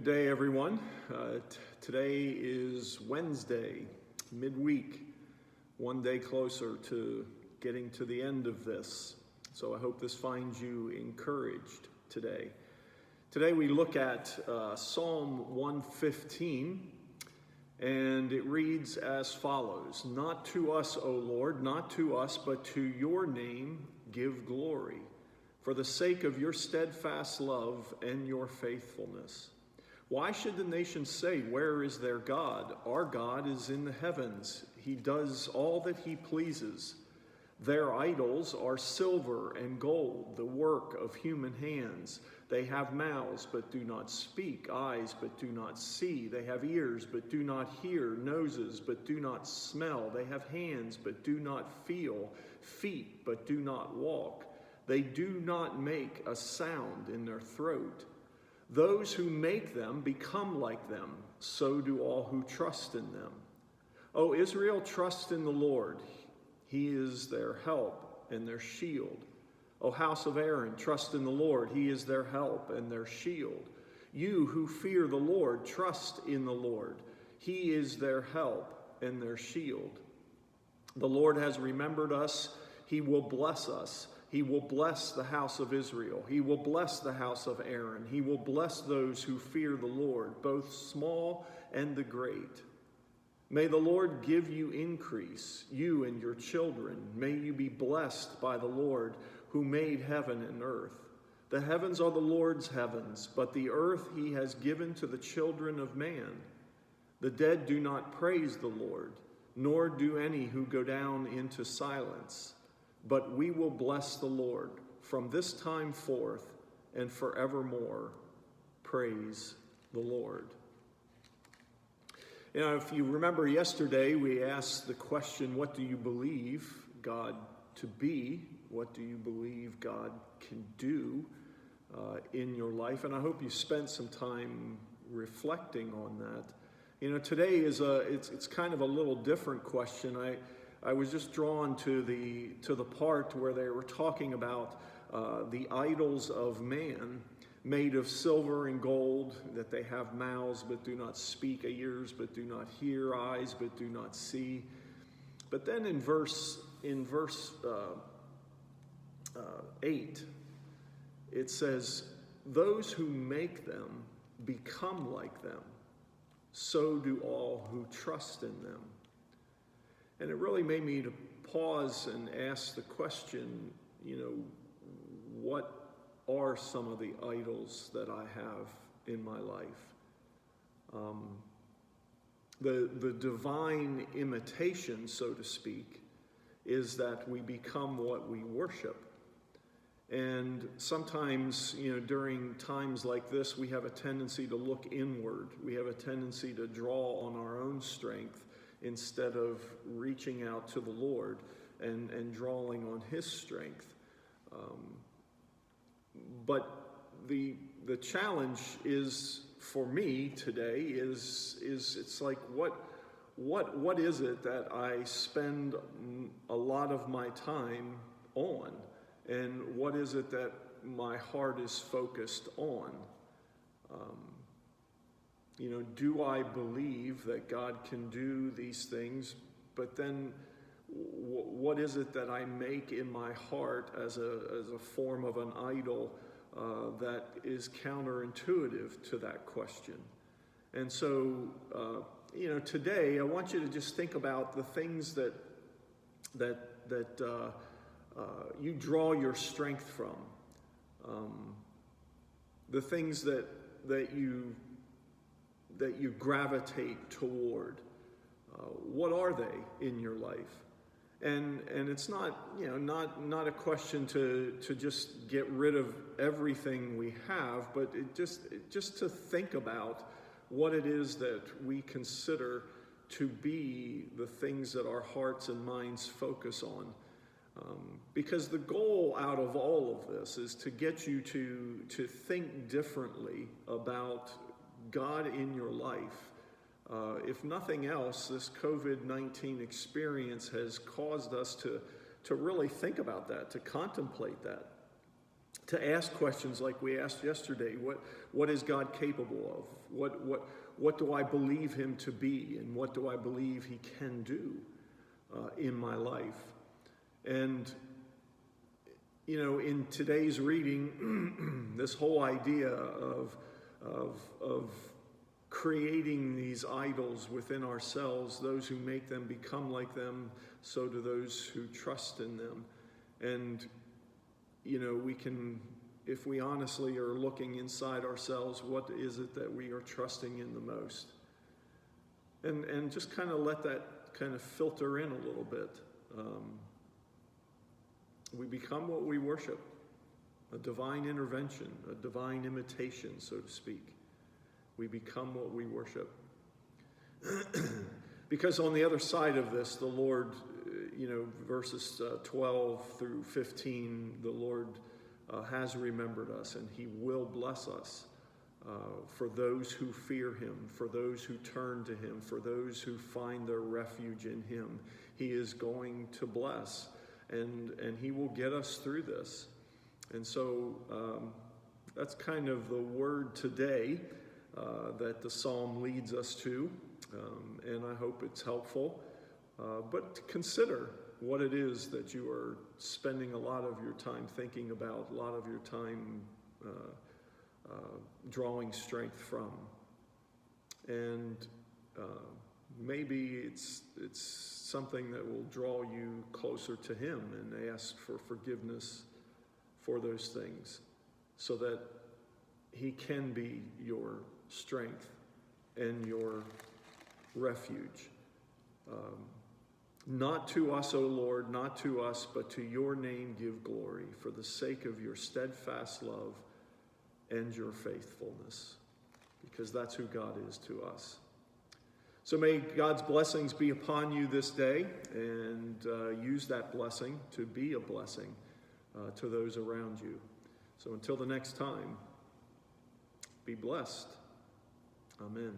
Good day, everyone. Today is Wednesday, midweek, one day closer to getting to the end of this. So I hope this finds you encouraged today. Today we look at Psalm 115, and it reads as follows: "Not to us, O Lord, not to us, but to your name give glory, for the sake of your steadfast love and your faithfulness. Why should the nations say, 'Where is their God?' Our God is in the heavens. He does all that he pleases. Their idols are silver and gold, the work of human hands. They have mouths but do not speak, eyes but do not see. They have ears but do not hear, noses but do not smell. They have hands but do not feel, feet but do not walk. They do not make a sound in their throat. Those who make them become like them, so do all who trust in them. O Israel, trust in the Lord. He is their help and their shield. O house of Aaron, trust in the Lord. He is their help and their shield. You who fear the Lord, trust in the Lord. He is their help and their shield. The Lord has remembered us. He will bless us. He will bless the house of Israel. He will bless the house of Aaron. He will bless those who fear the Lord, both small and the great. May the Lord give you increase, you and your children. May you be blessed by the Lord who made heaven and earth. The heavens are the Lord's heavens, but the earth he has given to the children of man. The dead do not praise the Lord, nor do any who go down into silence. But we will bless the Lord from this time forth and forevermore. Praise the Lord." You know, if you remember yesterday, we asked the question, what do you believe God to be? What do you believe God can do in your life? And I hope you spent some time reflecting on that. You know, today it's kind of a little different question. I was just drawn to the part where they were talking about the idols of man, made of silver and gold, that they have mouths but do not speak, ears but do not hear, eyes but do not see. But then in verse 8, it says, "Those who make them become like them, so do all who trust in them." And it really made me to pause and ask the question, you know, what are some of the idols that I have in my life? The divine imitation, so to speak, is that we become what we worship. And sometimes, you know, during times like this, we have a tendency to look inward. We have a tendency to draw on our own strength instead of reaching out to the Lord and drawing on his strength. But the challenge is, for me today, is it's like what is it that I spend a lot of my time on, and what is it that my heart is focused on? You know, do I believe that God can do these things? But then what is it that I make in my heart as a form of an idol that is counterintuitive to that question? And so, you know, today I want you to just think about the things that you draw your strength from, the things that you gravitate toward. What are they in your life? And it's not, you know, not a question to just get rid of everything we have, but just to think about what it is that we consider to be the things that our hearts and minds focus on. Because the goal out of all of this is to get you to think differently about God in your life. If nothing else, this COVID-19 experience has caused us to really think about that, to contemplate that. to ask questions like we asked yesterday. What is God capable of? What do I believe him to be? And what do I believe he can do in my life? And, in today's reading, this whole idea of creating these idols within ourselves, those who make them become like them, so do those who trust in them. And, we can, if we honestly are looking inside ourselves, what is it that we are trusting in the most? And just kind of let that kind of filter in a little bit. We become what we worship, a divine intervention, a divine imitation, so to speak. We become what we worship. Because on the other side of this, the Lord, verses 12 through 15, the Lord has remembered us, and he will bless us for those who fear him, for those who turn to him, for those who find their refuge in him. He is going to bless, and he will get us through this. And so that's kind of the word today that the psalm leads us to, and I hope it's helpful. But consider what it is that you are spending a lot of your time thinking about, a lot of your time drawing strength from. And maybe it's something that will draw you closer to him, and ask for forgiveness for those things, so that he can be your strength and your refuge. Not to us, O Lord, not to us, but to your name give glory, for the sake of your steadfast love and your faithfulness, because that's who God is to us. So may God's blessings be upon you this day, and use that blessing to be a blessing to those around you. So until the next time, be blessed. Amen.